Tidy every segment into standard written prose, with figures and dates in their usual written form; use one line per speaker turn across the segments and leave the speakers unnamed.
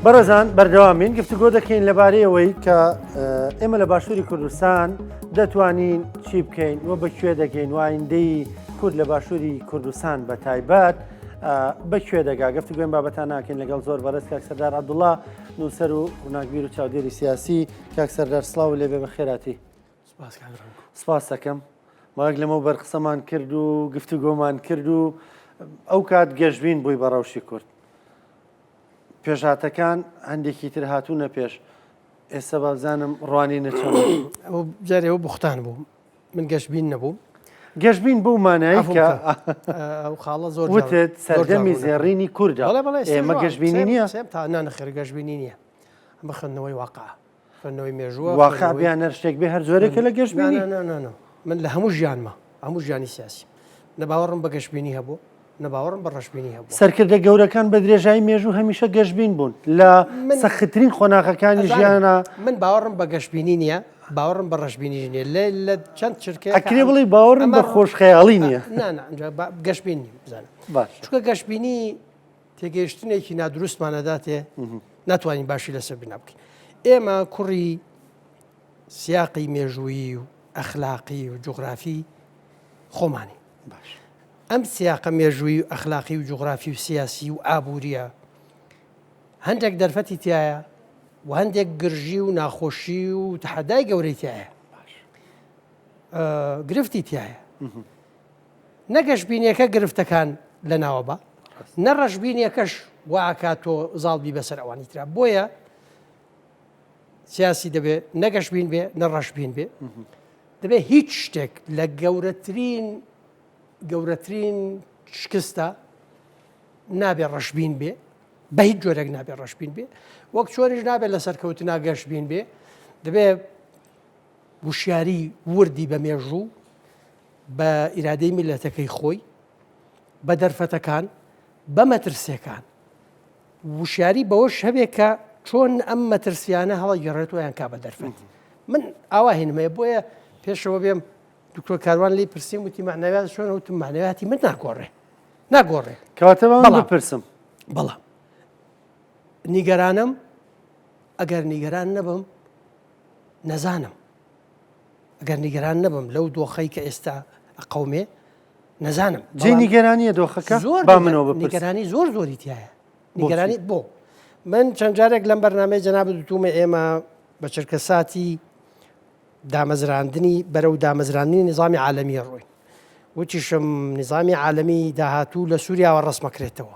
بەڕێزان بەردەوامین گفتوگۆ دەکەین لەبارەیەوەی کە ئێمە لە باشووری کوردستان دەتوانین چی بکەین و بەکوێ دەگەین و ئایندەی کورد لە باشووری کوردستان بە تایبەت بەکوێ دەگا گفتوگوێن بابەتان ناکەین لەگەڵ زۆر بەڕێز کاک سەردار عەبدوڵڵا نووسەر و ڕووناکبیر و چاودێری سیاسی. کاک سەردار سڵاو لێبێ بە خێراتی. سپاس دەکەم ماوەیەک لەمەوبەر قسەمان کرد و گفتوگۆمان کرد و ئەو کات گەشتبین بووی بە ڕەوشی کورد. پێشهاتەکان هەندێکی تر هاتوونە پێش، ئێستا بابزانم ڕوانی نەچەند
ئەو جارێەوە بوختان بوو، من گەشتبین نەبوو.
گەشتبین بوو مانایی کە
ئەو خاڵە زۆر
وتت سەردەمی زێڕینی کووردە. ئێمە گەشتبینی نییە
تا نانەخێر گەشتبینی نییە، ئەمە خوێندنەوەی واقع، خوێندنەوەی مێژووە
واقع بیان هەر شتێک بێ هەر زۆرێکە لە گەشتبینی.
من لە هەموو ژیانمە، هەموو ژیانی سیاسی نەباوەڕم بە گەشتبینی هەبوو، نەباوەڕم بە ڕەشبینی هەبوو.
سەرکردە گەورەکان بە درێژایی مێژوو هەمیشە گەشتبین بوون لە سەختترین خۆناغەکانی ژیانە.
من باوەڕم بە گەشتبینی نییە، باوەڕم بە ڕەشبینی نییە. لە چەند چرکەیە
ئەکرێ بڵی باوەڕم بە خۆشخەیاڵی نییە.
گەشتبینی بزانم
باش
چونکە گەشتبینی تێگەیشتنێکی نادروستمانەداتێ، ناتوانین باشی لەسەر بنا بکەین. ئێمە کوڕی سیاقی مێژوویی و ئەخلاقی و جوغرافی خۆمانی.
باش
ئەم سیاقە مێژووی و ئەخلاقی و جوغرافی و سیاسی و ئابووریە هەندێک دەرفەتی تایە و هەندێک گرژی و ناخۆشی و تەحەدای گەورەی تایە، گرفتی تایە. نەگەشتبینیەکە گرفتەکان لە ناوە بە، نەڕەشبینیەکەش واکات تۆ زاڵبی بەسەر ئەوانی ترا. بۆیە سیاسی دەبێت نەگەشتبین بێ نەڕەشبین بێ، دەبێت هیچ شتێک لە گەورەترین شکستە نابێت ڕەشبین بێ، بە هیچ جۆرێک نابێت ڕەشبین بێ، وەک چۆنیش نابێت لەسەر کەوتنا گەشتبین بێ. دەبێت وشیاری وردی بە مێژوو، بە ئیرادەی میلەتەکەی خۆی، بە دەرفەتەکان، بە مەترسیەکان وشیاری بەوەش هەبێت کە چۆن ئەم مەترسیانە هەڵەگەڕێت و یان کا بە دەرفەت. من ئاوا هێنمەیە، بۆیە پێشەوە بێم دکتۆر کاروان لی پرسیم وتی معنەویات چۆنە، وتم معنەویاتی من ناگۆڕێ.
کەواتە بپرسم
بەڵام نیگەرانم، ئەگەر نیگەران نەبم نەزانم، ئەگەر نیگەران نەبم لەو دۆخەی کە ئێستا ئەقەومێ نەزانم.
جێ نیگەرانیە دۆخەکە
نیگەرانی زۆر زۆری تایە. نیگەرانی بۆ من چەند جارێک لەم بەرنامەی جەناب دوتومە ئێمە بە چرکەساتی دامەزراندنی بەرەو دامەزراندنی نظامی عالەمی ڕۆین، وتیشم نظامی عالەمی داهاتوو لە سووریاوە ڕسمەکرێتەوە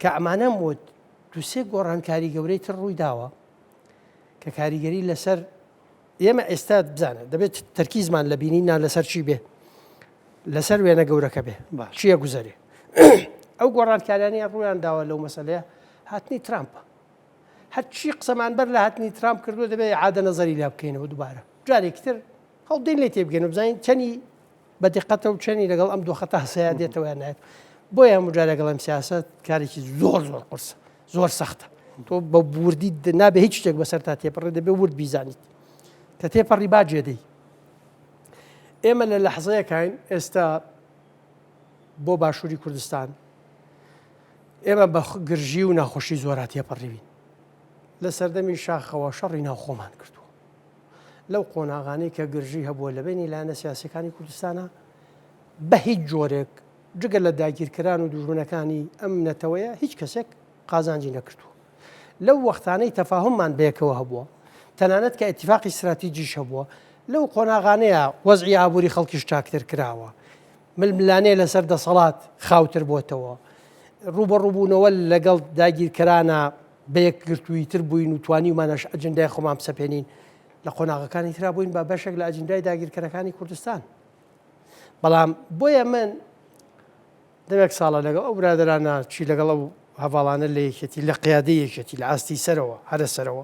کە ئەمانەم وت دووسێ گۆڕانکاری گەورەی تر ڕووی داوە کە کاریگەری لەسەر ئێمە ئێستا بزانە دەبێت تەرکیزمان لە بینینا لەسەر چی بێ، لەسەر وێنە گەورەکە بێ چییە گوزەرێ. ئەو گۆڕانکاریانە ڕوویان داوە لەو مەسەلەیە هاتنی ترامپە. هەرچی قسەمان بەر لە هاتنی ترامپ کردووە دەبێت عادە نەزەری لا بکەینەوە دووبارە جارێکی تر هەڵدەین لێ تێبگەین و بزانین چەنی بەدقەتە و چەنی لەگەڵ ئەم دۆخەتە هەسەیە دێتەوە یان نایێت. بۆیە هەموو جار لەگەڵ ئەم سیاسەت کارێکی زۆر قورسە، زۆر سەختە. تۆ بە وردی نابێ هیچ شتێک بەسەر تا تێپەڕێ، دەبێ ورد بیزانیت کە تێپەڕی با جێدەی. ئێمە لە لەحزەیەکین ئێستا بۆ باشووری کوردستان ئێمە بە گرژی و ناخۆشی زۆرات تێپەڕیوین. لە سەردەمی شاخەوە شەڕی ناوخۆمان کردووە. لەو قۆناغانەی کە گرژی هەبووە لە بینی لایەنە سیاسەکانی کوردستانە بە هیچ جۆرێک جگە لە داگیرکران و دوژمنەکانی ئەم نەتەوەیە هیچ کەسێک قازانجی نەکردووە. لەو وەختانەی تەفاهممان بەیەکەوە هەبووە، تەنانەت کە ئیتیفاقی استراتیجیش هەبووە، لەو قۆناغانەیە وەزعی ئابووری خەڵکیش چاکتر کراوە، ململانەیە لەسەر دەسەڵات خاوتر بۆتەوە، ڕوبەڕووبوونەوە لەگەڵ داگیرکرانە بەیەکگرتووی تر بووین و توانی ومانەش ئەجندای خۆمان بسەپێنین. لە قۆناغەکانی ترا بووین بە بەشێک لە ئەجندای داگیرکەرەکانی کوردستان. بەڵام بۆیە من دەمێک ساڵە لەگەڵ ئەو برادرانە چی لەگەڵ ئەو هەواڵانە لە یەکێتی لە قیادەی یەکێتی لە ئاستی سەرەوە هەرە سەرەوە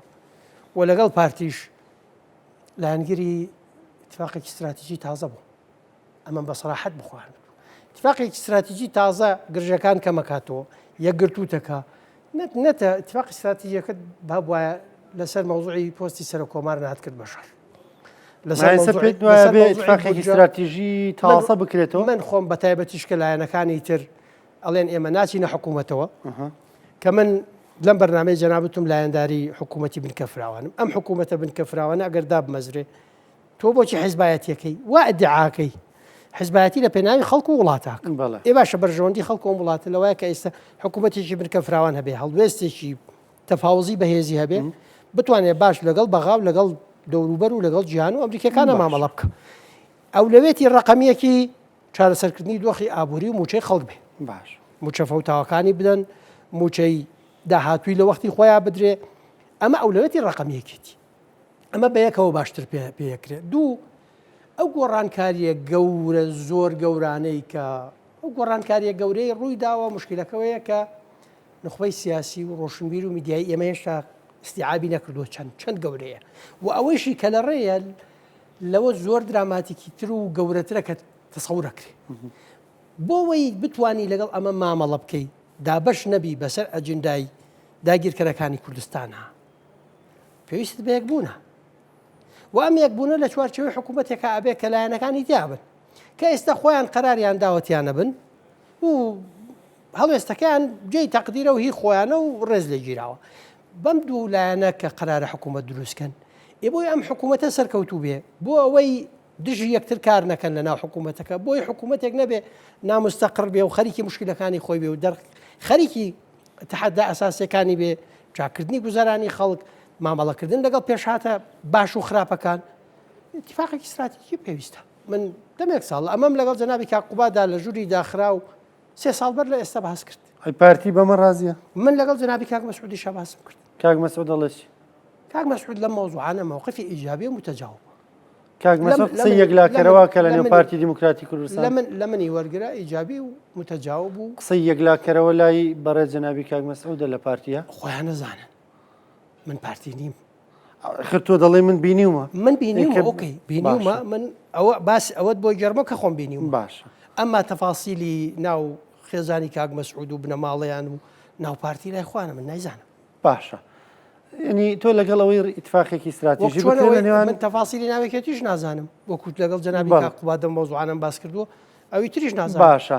و لەگەڵ پارتیش لایەنگیری اتفاقێکی استراتیجی تازە بوو. ئەمە بە سەراحەت بخوان اتفاقێکی استراتیجی تازە گرژەکان کەمەکاتەوە یەکگرتووتەکە نەتە اتفاقی استراتیجیەکەت با وایە لەسەر مەوزوعی پۆستی سەر کۆمار نهات کرد بەشار
اتفاقێکی استراتیژی تازە بکرێتەوە.
من خۆم بە تایبەتیش کە لایەنەکانی تر ئەڵێن ئێمە ناچینە حکوومەتەوە کە من لەم بەرنامەی جەنابەتم لایەنداری حکوومەتی بنکەفراوانم ئەم حکوومەتە بنکەفراوانە ئەگەر دابمەزرێ تۆ بۆچی حیزبایەتیەکەی وا ئەدعاکەی حیزبایەتی لە پێناوی خەڵکو و وڵاتاک ئێ باشە بەرژەوەندی خەڵکو و وڵاتە لەوایە کە ئێستا حکوومەتێکی بنکەفراوان هەبێ هەڵوێستێکی تەفاوزی بەهێزی هەبێ بتوانێت باش لەگەڵ بەغاو لەگەڵ دەوروبەر و لەگەڵ جیهان و ئەمریکەکانە مامەڵە بکە ئەولەوێتی ڕقەمیەکی چارەسەرکردنی دۆخی ئابووری و موچەی خەڵک بێ
باش
موچە فەوتاوەکانی بدەن موچەی داهاتووی لە وەختی خۆیان بدرێ ئەمە ئەولەوێتی ڕقەمیەکێتی ئەمە بەیەکەوە باشتر پێیەکرێت دوو ئەو گۆڕانکاریە گەورە زۆر گەورانەی کە ئەو گۆڕانکاریە گەورەی ڕووی داوە مشکلەکەوەیە کە نخبەی سیاسی و ڕۆشنبیر و میدیایی ئێمە هێشتا استیعابی نەکردووە چەند گەورەیە و ئەوەیشی کە لە ڕێیە لەوە زۆر دراماتیکی تر و گەورەترە کە تەسەورەکرێ بۆ ئەوەی بتانی لەگەڵ ئەمە مامەڵە بکەیت دابەش نەبی بەسەر ئەجندای داگیرکەرەکانی کوردستانە پێویست بەیەک بوونە و ئەم یەکبوونە لە چوارچەوەی حکوومەتێکە ئەبێ کە لایەنەکانی دیابن کە ئێستا خۆیان قەراریان داوەتیانە بن و هەڵوێستەکەیان جێی تەقدیرە و هی خۆیانە و ڕێز لێ گیراوە بەم دوو لایەنە کە قەرارە حکوومەت دروستکەن بۆی ئەم حکوومەتە سەرکەوتوو بێ بۆ ئەوەی دژی یەکتر کار نەکەن لە ناو حکوومەتەکە بۆی حکوومەتێک نەبێ نامستەقر بێ و خەریکی مشکلەکانی خۆی بێ و خەریکی تحەدا ئەساسیەکانی بێ چاکردنی گوزارانی خەڵک مامەڵەکردن لەگەڵ پێشهاتە باش و خراپەکان اتفاقێکی استراتیژی پێویستە من دەمێک ساڵ ئەمەم لەگەڵ جەنابی کاقوبادا لە ژووری داخرا و 3 ساڵ بەر لە ئێستا باس کرد
ئەی پارتی بەمە ڕازیە
من لەگەڵ جەنابی کاک مەسعودی شەباسم کرد
کاک مەسعود دەڵێت
کاک مەسعود لەم مەوزوعانە موقفی ئیجابی و متەجاوب
کاک مەسعود قسەی یەکلاکەرەوە کە لە نێو پارتی دیموکراتی کوردستان
لە منی وەرگرا ئیجابی و متەجاوب و
قسەی یەکلاکەرەوە لای بەڕێز جەنابی کاک مەسعودە لە پارتیە
خۆیان نەزانن من پارتی نیم
تۆ دەڵێ من بینیومە
من بینیومە ئۆکەی بینیومە من ئەوە باس ئەوەت بۆی گەرمە کە خۆم بینیوم
باشە
ئەمما تەفاسیلی ناو خێزانی کاک مەسعود و بنەماڵەیان و ناو پارتی لای خوانە من نایزانم
باشە ینی تۆ لەگەڵ ئەوەی ئیتفاقێکی استراتیژی بکرێت لە نێوان
من تەفاسیلی ناوێکێتیش نازانم وەکوت لەگەڵ جەنابی کاقوبا دەم مەوزوعانم باس کردووە ئەوی تریش نازانم
باشە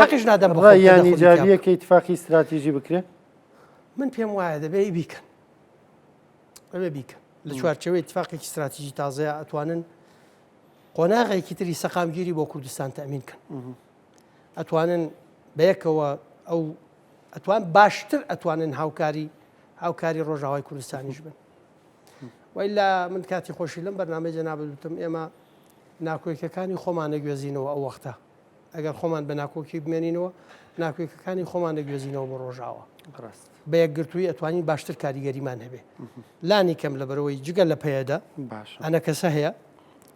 حەقیش نادەم
ڕایان ئیجابیە کە ئیتفاقی استراتیژی بکرێت
من پێم وایە دەبێ بیکەن ئەوێ بیکەن لە چوارچەوەی اتفاقێکی استراتیژی تازەیە ئەتوانن قۆناغێکی تری سەقامگیری بۆ کوردستان تەمین کەن ئەتوانن بەیەکەوە ئەو ئەتوان باشتر ئەتوانن هاوکاری ڕۆژاوای کوردستانیش بن وإلا من کاتی خۆشی لەم بەرنامەی جەنابەتم ئێمە ناکۆیەکەکانی خۆمان نەگوێزینەوە ئەو وەختە ئەگەر خۆمان بە ناکۆکی بمێنینەوە ناکۆیەکەکانی خۆمان نەگوێزینەوە بۆ ڕۆژاوە بە یەکگرتووی ئەتوانین باشتر کاریگەریمان هەبێ لانی کەم لەبەرەوەی جگە لە پەیەدا ئەنە کەسە هەیە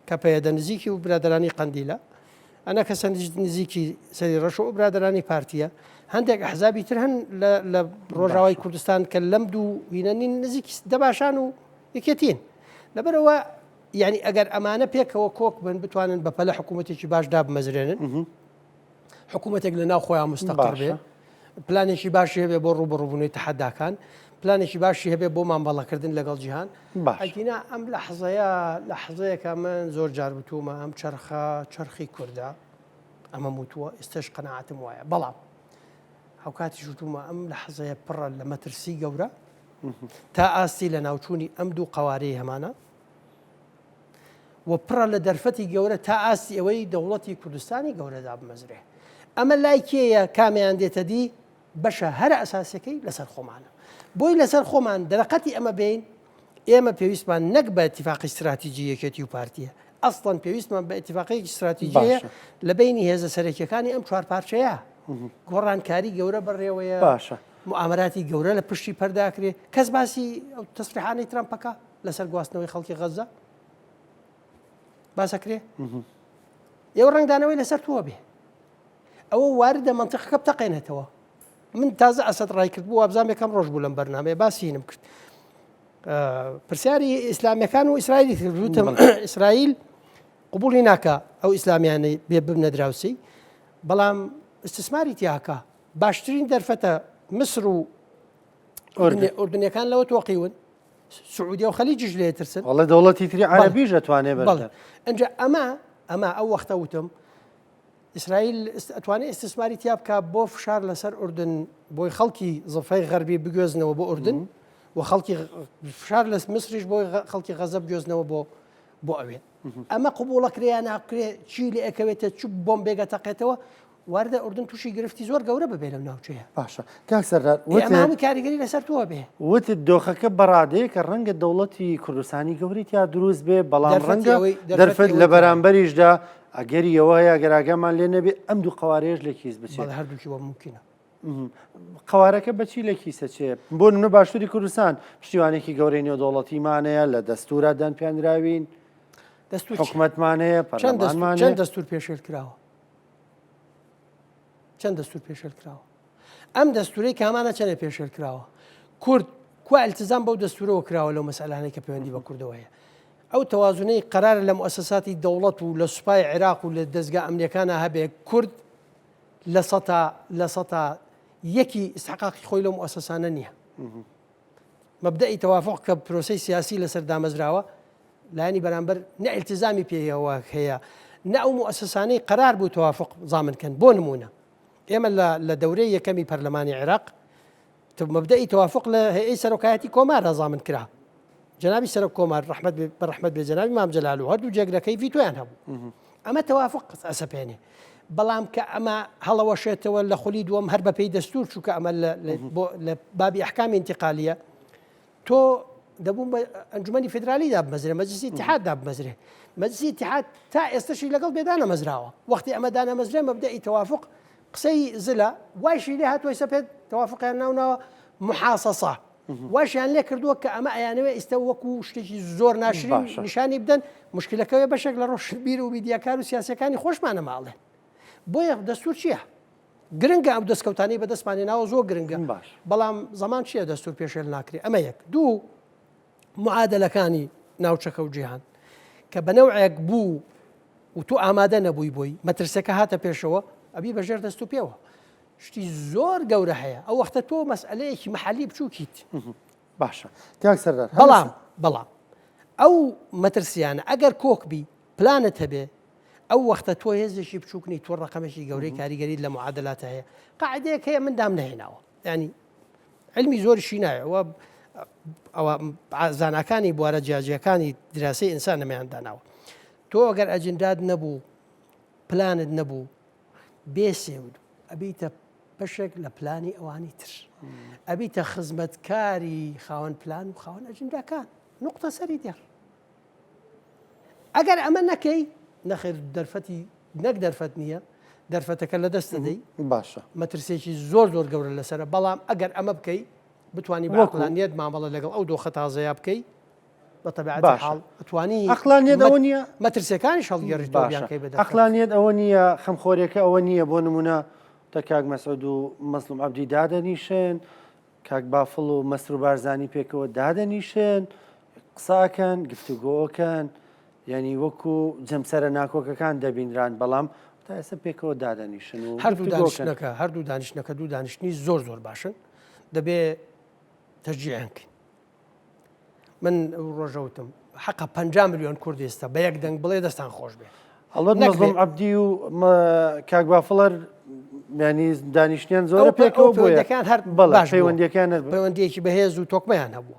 کە پەیەدە نزیکی و برادرانی قەندیلە ئەنە کەسە نزیکی سەری ڕەش و برادرانی پارتیە هەندێک ئەحزابی تر هەن لە ڕۆژاوای کوردستان کە لەم دوو وینەنین نزیکی دەباشان و یەکێتین لەبەرەوە یعنی ئەگەر ئەمانە پێکەوە کۆک بن بتوانن بە پەلە حکوومەتێکی باش دابمەزرێنن حکوومەتێک لە ناو خۆیان مستەقر بێ پلانێکی باشی هەبێ بۆ ڕوبڕوبوونەوەی تەحەداکان پلانێکی باشی هەبێ بۆ مامەڵەکردن لەگەڵ جیهان ئەگینا ئەم لە حەزەیەکە من زۆر جار بتومە ئەم چرخی کووردا ئەمە موتووە ئێستش قەناعەتم وایە بەڵام هەوکاتی ژوتومە ئەم لە حەزەیە پڕە لە مەترسی گەورە تا ئاستی لە ناوچوونی ئەم دوو قەوارەی هەمانە و پڕە لە دەرفەتی گەورە تا ئاستی ئەوەی دەوڵەتی کوردستانی گەورەدا بمەزرێ ئەمە لای کێیە کامیان دێتە دی بەشە هەر ئەساسەکەی لەسەر خۆمانە بۆی لەسەر خۆمان دەرەقەتی ئەمە بین ئێمە پێویستمان نەک بە اتفاقی استراتیژی یەکێتی و پارتیە ئەسڵەن پێویستمان بە اتفاقەیەکی استراتیژیە لە بینی هێزە سەرەکیەکانی ئەم چوار پارچەیە گۆڕانکاری گەورە بەڕێوەیە
باشە
معاملاتی گەورە لە پشتی پەرداکرێ کەس باسی ئەو تەسریحانەی ترامپەکە لەسەر گواستنەوەی خەڵکی غەزە باسەکرێ ئێوە ڕنگدانەوەی لەسەر تۆ بێ ئەوە واردە منطقەکە بتەقێنێتەوە من تازە ئەسەد ڕای کرد بوو وابزان یەکەم ڕۆژ بوو لەم بەرنامەیە باسیینم کرد پرسیاری ئیسلامیەکان و ئیسرائیلی کردوتم ئیسرائیل قبولی ناکە ئەو ئیسلامیانەی بێ ببنە دراوسی بەڵام استثماری تیاکە باشترین دەرفەتە مصر و ئوردنیەکان لەوە تۆقیون سعودیە و خەلیجیش لێ ترسن
وڵە دەوڵەتی تری عەرەبیش ئەتوانێ بەردە
ئەنجا ئەمە ئەو وەختە وتم ئیسرائیل ئەتوانێت ئیستثماری تیا بکە بۆ فشار لەسەر ئوردن بۆی خەڵکی زڵفەی غەربی بگوێزنەوە بۆ ئوردن و خەڵکی فشار لە مسریش بۆی خەڵکی غەزە بگوێزنەوە بۆ ئەوێ ئەمە قوبوڵەکرێیان ناکرێ چی لێ ئەکەوێتە چ بۆم بێگە تەقێتەوە واردە ئوردن تووشی گرفتی زۆر گەورە ببێ لەم ناوچەیە
باشە کاک سەردار
ئەمانی کاریگەری لەسەر تۆ بێ
وتت دۆخەکە بەڕادەیە کە ڕەنگە دەوڵەتی کوردستانی گەوری یا دروست بێ بەڵام ڕەنگە دەرفەت لە بەرامبەریشدا ئەگەری ئەوەیە گەراگەمان لێ نەبێ ئەم دوو قوارێژ لە کیس بچێت
هەردووکی وە ممکنە
قوارەکە بەچی لە کیسە چێ بۆ منە باشووری کوردستان پشتیوانێکی گەورەی نێودەوڵەتیمانەیە لە دەستورە دانپیانراوین حکوومەتمانەیە پەرلەمانمانە
چەند دەستور پێشێل کراوە چەند دەستور پێشێل کراوە ئەم دەستورەی کامانە چەندە پێشێل کراوە کورد کو التزام بەو دەستورەوە کراوە لەو مەسئلانەی کە پەیوەندی بە کوردەوەیە ئەو تەوازونەی قەرارە لە مؤسساتی دەوڵەت و لە سوپای عێراق و لە دەستگا ئەمنیەکانە هەبێ کورد لە سەتا یەکی استحقاقی خۆی لەو مؤسسانە نییە مەبدەئی تەوافق کە پرۆسەی سیاسی لەسەر دامەزراوە لایانی بەرامبەر نە ئیلتزامی پێیەوە هەیە نە ئەو مؤسسانەی قەرار بوو تەوافق زامنکەن بۆ نمونە ئێمە لە دەورەی یەکەمی پەرلەمانی عێراق مەبدەئی تەوافق لە هەیئەی سەرۆکایەتی کۆمارە زامن کرا جنابی سەرۆک کۆمار ڕەحمەت بێ جنابی مام جەلال و هەردوو جێگرەکەی ڤیتۆیان هەبوو ئەمە تەوافق ئەسەپێنێ بەڵام کە ئەمە هەڵەوەشێتەوە لە خولی دووەم هەر بەپێی دەستور چووکە ئەمە لە بابی ئەحکامی انتقالیە تۆ دەبووم بە ئەنجومەنی فیدرالی دابمەزرێ مەجلیسی ئیتیحاد دابمەزرێ مەجلیسی ئیتیحاد تا ئێستاشی لەگەڵ بێدانە مەزراوە وەختی ئەمە دانەمەزرێ مەبدەئی تەوافق قسەی زلە وایشی لێ هاتووە سەپێت تەوافقیان ناونەوە محاسەسە واشیان لێ کردووە کە ئەمە ئەیانەوە ئێستا وەکو شتێکی زۆر ناشرین نیشانی بدەن مشکلەکەوێ بەشێک لە ڕۆژبیر و میدیاکار و سیاسەکانی خۆشمانە ماڵێن بۆیە دەستور چییە؟ گرنگە ئەم دەستکەوتانی بەدەستمانی ناوە زۆر گرنگە بەڵام زەمان چییە دەستور پێشێل ناکرێ ئەمە یەک دوو معادلەکانی ناوچەکە و جیهان کە بەنەوعێک بوو و تو ئامادە نەبووی بۆی مەترسەکە هاتە پێشەوە ئەبی بەژێر دەست و پێوە شتی زۆر گەورە هەیە ئەو وەختە تۆ مەسئلەیەکی مەحەلی بچووکیت
باشە کاک سەردار
بەڵام ئەو مەترسیانە ئەگەر کۆکبی پلانت هەبێ ئەو وەختە تۆ هێزێکی بچووکنی تۆ ڕقەمێکی گەورەی کاریگەری لە معادلاتە هەیە قاعدەیەک هەیە من دام نەهێناوە ینی علمی زۆریشی نایە ئەوە زاناکانی بوارە جیاجیەکانی دراسی ئینسان نەمەیان داناوە تۆ ئەگەر ئەجنداد نەبوو پلانت نەبوو بێسێود ئەبیتە بەشێک لە پلانی ئەوانی تر ئەبیتە خزمەتکاری خاوەن پلان و خاوەن ئەجنداکان نقطە سەری دێر ئەگەر ئەمە نەکەی نەخێر دەرفەتی نەک دەرفەت نییە دەرفەتەکە لە دەستە دەی
باشە
مەترسێکی زۆر گەورە لەسرە بەڵام ئەگەر ئەمە بکەی بتوانانی باقلانیت مامەڵە لەگەڵ ئەو دۆخە تازەیە بکەی بە تەبیعەتی حاڵ ئەتوانی
ئەقلانیت ئەوە نییە
مەترسەکانی هەڵگەڕیتۆیانکەی بدە
ئەقلانیت ئەوە نییە خەمخۆریەکە ئەوە نییە بۆ نمونە تا کاک مەسعود و مەزلوم عەبدی دادەنیشن کاک بافڵ و مەسر و بارزانی پێکەوە دادەنیشن قساکەن گفتوگۆکەن یعنی وەکو جەمسەرە ناکۆکەکان دەبینران بەڵام تا ئێستا پێکەوە دادەنیشن و
هەردوو دانیشتنەکە دوو دانیشتنی زۆر باشن دەبێ تەشجیعیانکەین من ڕۆژەوتم حەقە 50 ملیۆن کورد ئێستا بە یەک دەنگ بڵێ دەستان خۆش بێ
هەڵبەت مەزلوم عەبدی و کاک بافڵەر ینی دانیشتیان زۆرە پێکەوە
پەیوەندیەکان هەر
بەڵێ پەیوەندیەکان
پەیوەندیەکی بەهێز و تۆکمەیان هەبووە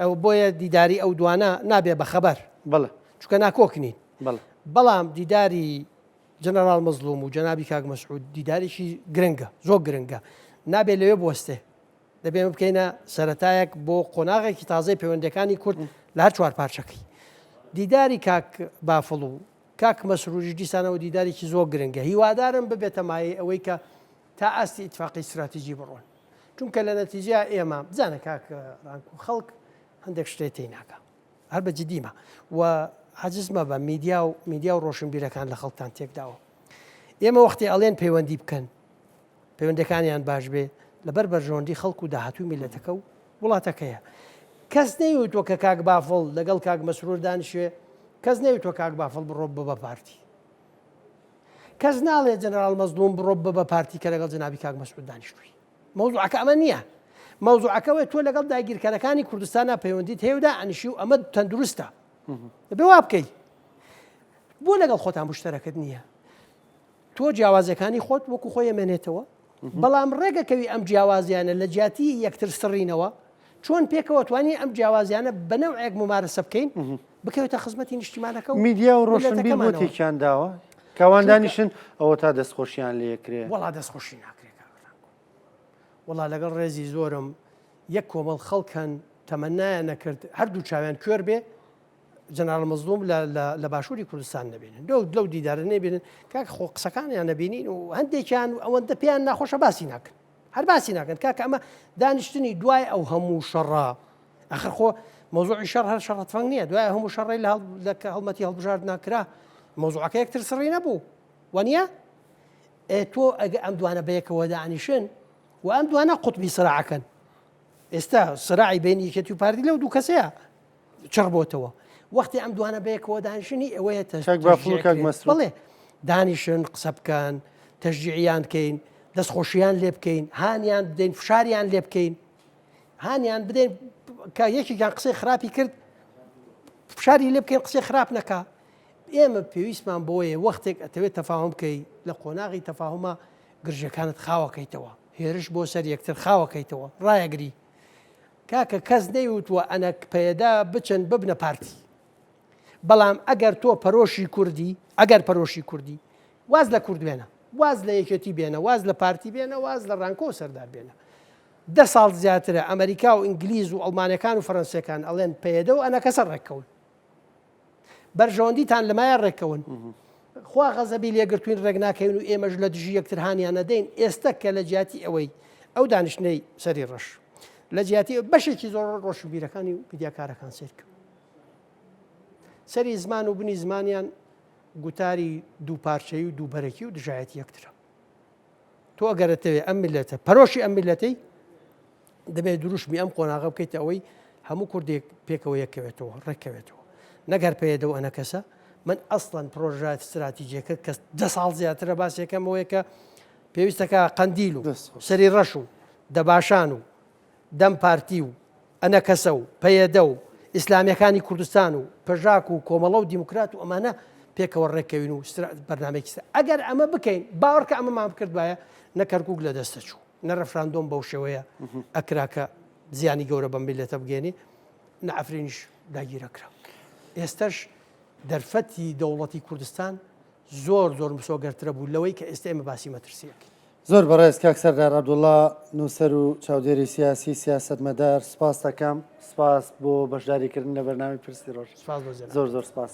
ئەو بۆیە دیداری ئەو دوانە نابێ بە خەبەر
بڵێ
چونکە ناکۆکنین بەڵام دیداری جەنەرال مەزلوم و جەنابی کاک مەسعود دیدارێکی گرنگە زۆر گرنگە نابێ لەوێ بوەستێ دەبێ بکەینە سەرەتایەک بۆ قۆناغێکی تازای پەیوەندەکانی کورد لە هەر چوار پارچەکەی دیداری کاک بافڵ و کاک مەسروژی دیسانەوە دیدارێکی زۆر گرنگە هیوادارم ببێتە مایە ئەوەی کە تا ئاستی ئیتفاقی استراتیژی بڕۆن چونکە لە نەتیجە ئێمە بزانە کاک ڕانک و خەڵک هەندێک شتێ تێی ناکە هەر بە جدیمە و حەجزمە بە میدیا و ڕۆشنبیرەکان لە خەڵکتان تێکداوە ئێمە وەختی ئەڵێن پەیوەندی بکەن پەیوەندەکانیان باش بێ لەبەر بەرژەوەندی خەڵک و داهاتووی میلەتەکە و وڵاتەکەیە کەس نەیوتوە کە کاک بافڵ لەگەڵ کاک مەسرور دانیشوێ کەس نەیوتوە کاک بافڵ بڕۆ بە پارتی کەس ناڵێ جەنەرال مەزلوم بڕۆ بە پارتی کە لەگەڵ جەنابی کاک مەسعود دانیشتووی مەوزوعەکە ئەمە نییە مەوزوعەکەوێ تۆ لەگەڵ داگیرکەرەکانی کوردستانە پەیوەندیت هەیەدا ئەنیشی و ئەمە تەندروستە دەبێ وا بکەی بۆ لەگەڵ خۆتان مشتەرەکەت نییە تۆ جیاوازەکانی خۆت وەکو خۆی ئەمێنێتەوە بەڵام ڕێگەکەوی ئەم جیاوازیانە لە جیاتی یەکتر سڕینەوە چۆن پێکەوە توانی ئەم جیاوازیانە بەنەوەیەک ممارەسە بکەین بکەوێتە خزمەتی نیشتیمانەکە و
میدیا و ڕۆشنبیر بۆ تێکیان داوە کاواندانیشن ئەوە تا دەستخۆشیان لێکرێ
وڵا دەستخۆشی ناکرێت وڵا لەگەڵ ڕێزی زۆرم یەک کۆمەڵ خەڵکەن تەمەنایان نەکرد هەردوو چاویان کوێر بێ جەناڵ مەزلوم لە باشووری کوردستان نەبێنن لەو دیدارە نەبێنن کاکە خۆ قسەکانیان نەبینین و هەندێکیان ئەوەندە پێیان ناخۆشە باسی ناکەن هەر باسی ناکەن کاکە ئەمە دانیشتنی دوای ئەو هەموو شەڕە ئەخر خۆ مۆزوعی شەڕ هەر شەڕەت فەنگ نییە دوای هەموو شەڕی لە هەڵمەتی هەڵبژارد ناکرا مۆزوعەکە یەکتر سڕی نەبوو وانە تۆ ئەگە ئەم دوانە بەیەکەوە دانیشن و ئەم دوانە قوتبی سراعەکەن ئێستا سراعی بینی یەکێتی و پاردی لەو دوو کەسەیە چڕ بۆتەوە وەختی ئەم دوانە بەیەکەوە دانیشتنی ئەوەیە بڵێ دانیشن قسە بکەن تەشجیعیان بکەین دەستخۆشییان لێ بکەین هانیان بدەین فشاریان لێ بکەین هانیان بدەین کە یەکێکیان قسەی خراپی کرد فشاری لێ بکەین قسەی خراپ نەکا ئێمە پێویستمان بۆیە وەختێک ئەتەوێت تەفاهم بکەی لە قۆناغی تەفاهمە گرژەکانت خاوەکەیتەوە هێرش بۆ سەر یەکتر خاوەکەیتەوە ڕایەگری کاکە کەس نەیوتوە ئەنە پەیەدا بچن ببنە پارتی بەڵام ئەگەر تۆ پەرۆشی کوردی ئەگەر پەرۆشی کوردی واز لە کورد بێنە واز لە یەکێتی بێنە واز لە پارتی بێنە واز لە ڕانکۆ سەردار بێنە 10 ساڵ زیاترە ئەمریکا و ئینگلیز و ئەڵمانەکان و فەڕەنسیەکان ئەڵێن پەیەدە و ئەنە کەسە ڕێککەون بەرژەوەندیتان لەمایە ڕێکەون خوا غەزەبی لێگرتوین ڕێک ناکەین و ئێمەش لە دژی یەکتر هاانیان نەدەین ئێستا کە لە جیاتی ئەوەی ئەو دانیشتنەی سەری ڕەش لە جیاتی بەشێکی زۆر ڕۆشنبیرەکانی و میدیاکارەکان سێرکەوت سەری زمان و بنی زمانیان گوتاری دووپارچەی و دووبەرەکی و دژایەتی یەکترە تۆ ئەگەرەتەوێ ئەم میلەتە پەرۆشی ئەم میلەتەی دەبێت دروشمی ئەم قۆناغە بکەیت ئەوەی هەموو کوردێک پێکەوە یەکەوێتەوە ڕێکەوێتەوە نەگەر پێدەوە ئەنە کەسە من ئەسڵەن پرۆژات استراتیجیەکە کە 10 ساڵ زیاترە باسیەکەمەوەی کە پێویستەکە قەندیل و سەری ڕەش و دەباشان و دەم پارتی و ئەنە کەسە و پەیەدە و ئیسلامیەکانی کوردستان و پەژاک و کۆمەڵە و دیموکرات و ئەمانە پێکەوە ڕێکەوین و بەرنامێکیستا ئەگەر ئەمە بکەین باوەڕکە ئەمەمان بکردوایە نەکەرکک لە دەستە چوو نە ڕەفراندۆم بەو شێوەیە ئەکراکە زیانی گەورە بەم میلەتە بگەێنی نە ئەفرینیش داگیرەکرا ئێستش دەرفەتی دەوڵەتی کوردستان زۆر مسۆگەرترە بوو لەوەی کە ئێستا ئێمە باسی مەترسیەکەین
زۆر بەڕێز کاک سەردار عەبدوڵڵا نووسەر و چاودێری سیاسی سیاسەتمەدار سپاس دەکەم سپاس بۆ بەشداریکردن لە بەرنامەی پرسی ڕۆژ
سپاس بۆ
زۆر سپاس